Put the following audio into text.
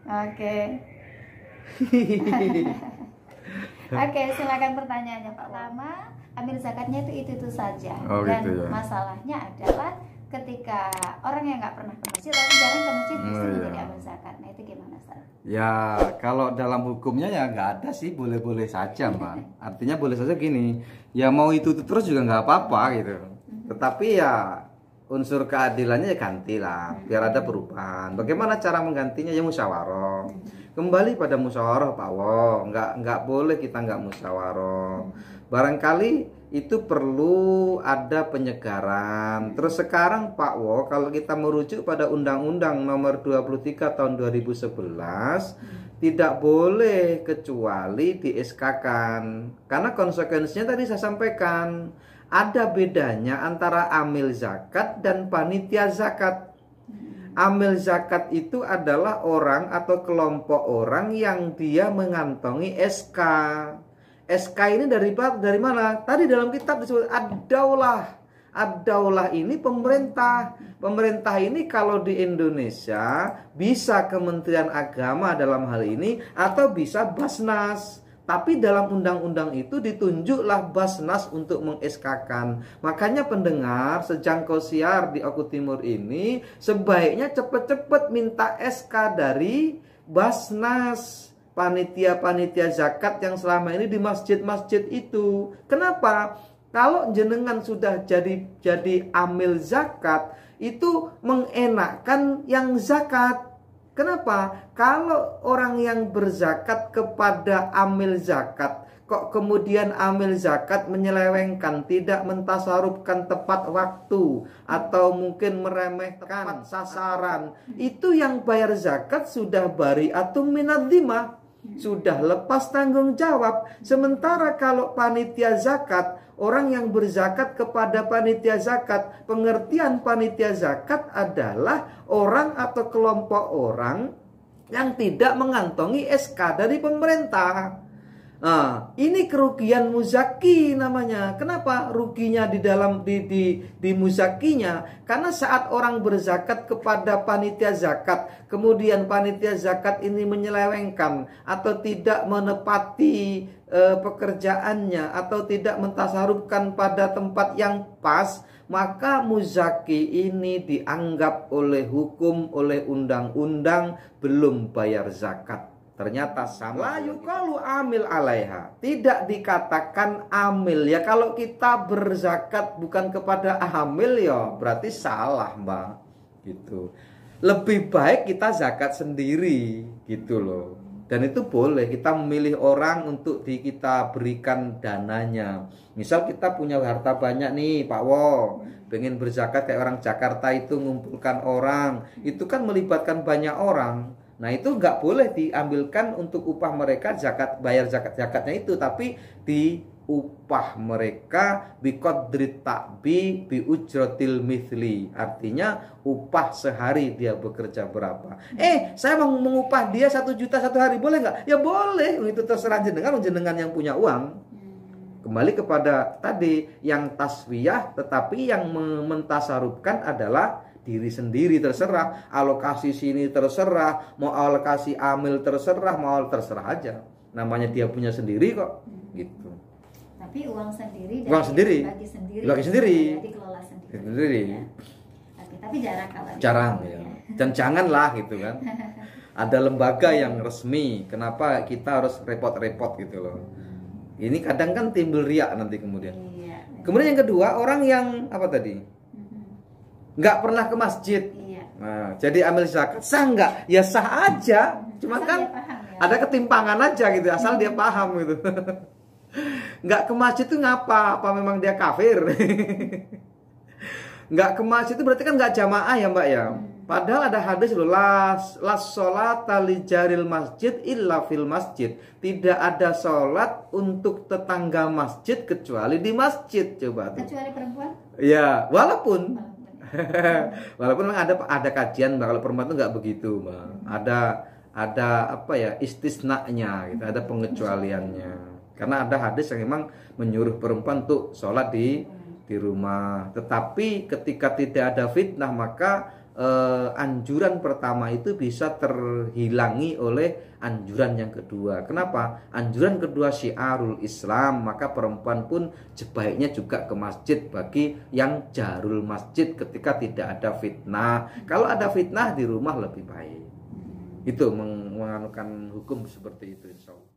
Oke. Oke, silakan pertanyaannya Pak. Pertama, ambil zakatnya itu saja. Oh, dan gitu ya. masalahnya adalah ketika orang yang nggak pernah ke masjid atau jarang ke masjid justru iya. jadi ambil zakat. Nah itu gimana, Ustaz? Ya, kalau dalam hukumnya ya nggak ada sih, boleh-boleh saja, Mbak. Artinya boleh saja gini, ya mau itu terus juga nggak apa-apa gitu. Tetapi ya unsur keadilannya ya gantilah, biar ada perubahan. Bagaimana cara menggantinya? Ya musyawarah. Kembali pada musyawarah, Pak Wo. Nggak boleh kita nggak musyawarah. Barangkali itu perlu ada penyegaran. Terus sekarang Pak Wo, kalau kita merujuk pada Undang-Undang Nomor 23 Tahun 2011, tidak boleh kecuali di SK-kan. Karena konsekuensinya tadi saya sampaikan, ada bedanya antara amil zakat dan panitia zakat. Amil zakat itu adalah orang atau kelompok orang yang dia mengantongi SK. SK ini dari mana? Tadi dalam kitab disebut ad-daulah. Ad-daulah ini pemerintah. Pemerintah ini kalau di Indonesia bisa Kementerian Agama dalam hal ini atau bisa Basnas. Tapi dalam undang-undang itu ditunjuklah Basnas untuk meng-SK-kan. Makanya pendengar sejangkau siar di Oku Timur ini sebaiknya cepet-cepet minta SK dari Basnas, panitia-panitia zakat yang selama ini di masjid-masjid itu. Kenapa? Kalau jenengan sudah jadi amil zakat, itu mengenakkan yang zakat. Kenapa? Kalau orang yang berzakat kepada amil zakat, kok kemudian amil zakat menyelewengkan, tidak mentasarufkan tepat waktu, atau mungkin meremehkan sasaran, itu yang bayar zakat sudah bari'atum minadzimah, sudah lepas tanggung jawab. Sementara kalau panitia zakat, orang yang berzakat kepada panitia zakat, pengertian panitia zakat adalah orang atau kelompok orang yang tidak mengantongi SK dari pemerintah. Nah, ini kerugian muzaki namanya. Kenapa ruginya di dalam di muzakinya? Karena saat orang berzakat kepada panitia zakat, kemudian panitia zakat ini menyelewengkan atau tidak menepati pekerjaannya atau tidak mentasarufkan pada tempat yang pas, maka muzaki ini dianggap oleh hukum, oleh undang-undang belum bayar zakat. Ternyata sama. La yuqalu amil alaiha. Tidak dikatakan amil. Ya kalau kita berzakat bukan kepada amil ya berarti salah, Mbak. Gitu. Lebih baik kita zakat sendiri gitu loh. Dan itu boleh kita memilih orang untuk kita berikan dananya. Misal kita punya harta banyak nih, Pak Wo, pengen berzakat kayak orang Jakarta itu ngumpulkan orang. Itu kan melibatkan banyak orang. Nah itu nggak boleh diambilkan untuk upah mereka zakat, bayar zakatnya itu, tapi di upah mereka biqadri ta'bi bi ujratil mithli. Artinya upah sehari dia bekerja berapa. Saya mau mengupah dia 1 juta satu hari, boleh nggak? Ya boleh, itu terserah jenengan yang punya uang. Kembali kepada tadi yang taswiyah, tetapi yang mentasarufkan adalah diri sendiri. Terserah, alokasi sini terserah, mau alokasi amil terserah, mau terserah aja. Namanya dia punya sendiri kok, gitu. Tapi uang sendiri, bagi sendiri, dikelola sendiri. Ya. Tapi jarang ya. Dan janganlah gitu kan. Ada lembaga yang resmi, kenapa kita harus repot-repot gitu loh. Ini kadang kan timbul riak nanti kemudian. Kemudian yang kedua, orang yang apa tadi? Nggak pernah ke masjid. Nah, jadi ambil zakat sah nggak? Ya sah aja. Cuma kan ada ketimpangan aja gitu, asal dia paham gitu. Nggak ke masjid itu ngapa? Apa memang dia kafir? Nggak ke masjid itu berarti kan nggak jamaah ya, Mbak ya. Padahal ada hadis loh, las sholata li jaril masjid illa fil masjid. Tidak ada sholat untuk tetangga masjid kecuali di masjid. Coba tuh. Kecuali perempuan? Ya, walaupun memang ada kajian, Mbak, kalau perempuan itu nggak begitu, Mbak. Ada apa ya, istisnanya gitu, ada pengecualiannya. Karena ada hadis yang memang menyuruh perempuan untuk sholat di rumah. Tetapi ketika tidak ada fitnah, maka anjuran pertama itu bisa terhilangi oleh anjuran yang kedua. Kenapa? Anjuran kedua syiarul Islam, maka perempuan pun sebaiknya juga ke masjid bagi yang jarul masjid ketika tidak ada fitnah. Kalau ada fitnah di rumah lebih baik. Itu menganukan hukum seperti itu, insya Allah.